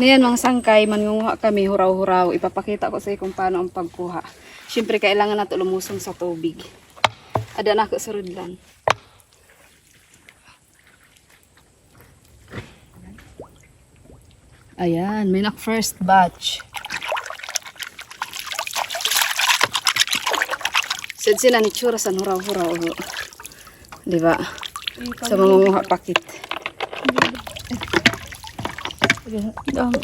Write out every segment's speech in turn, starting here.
Ngayon mga sangkay, mangunguha kami, huraw-huraw. Ipapakita ko sa iyo kung paano ang pagkuha. Siyempre, kailangan natin lumusong sa tubig. Ada na ako sa rudlan. Ayan, may first batch. Sinsin ang itsura sa huraw-huraw. Diba? Sa mangunguha pakit.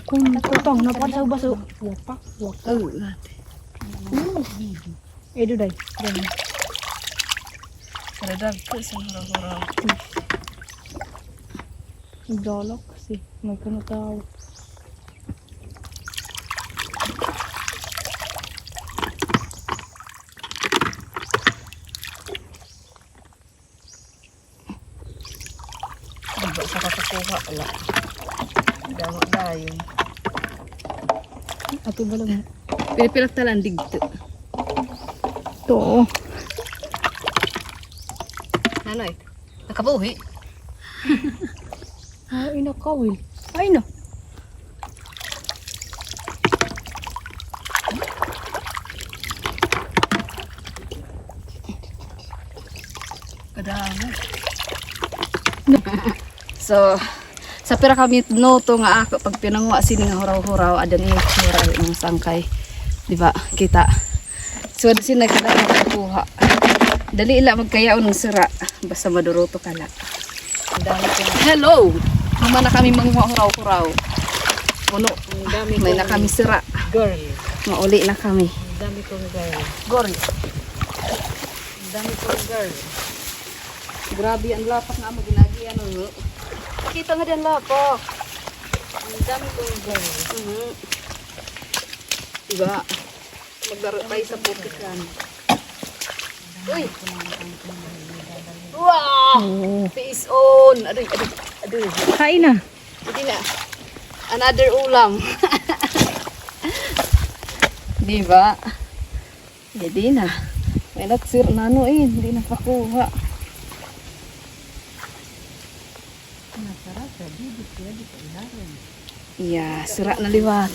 Kung tutong napan sa baso. Wapak. Oh, Edo day. karadag ko sa huraw-huraw. Nagdolok kasi may kanutaw. Diba sa kakakuha wala. Dayo. Ate balang. Pilipilak talang digto. To. Ano eh? Nakabuhi. Ay nakawil. Ay no. Kadami. So, sa pira kami noto nga ako pag pinanguha sini nga huraw-huraw adan ni huraw ng sangkay. Di ba? Kita. So, sin nagkuha. Dali ila magkayaon ng sira basta maduroto kala. Ang dami ko. Hello. Mama na kami manguha huraw-huraw. Puno. Ang dami May na kami sira. girl. Mauli na kami. Ang dami kong girl. Gori. Ang dami kong girl. Grabe ang lapak nga mo ginagi ano. Kita nga diyan lapak. Ang dami kong girl. Diba? Maglaro tayo sa pupikan. Uy! Wow! Face on! Aduy. Kain na. Hindi na. Another ulam. Diba? Hindi na. May nagsir na ano eh. Hindi na pakuha. Yeah, sira na liwat.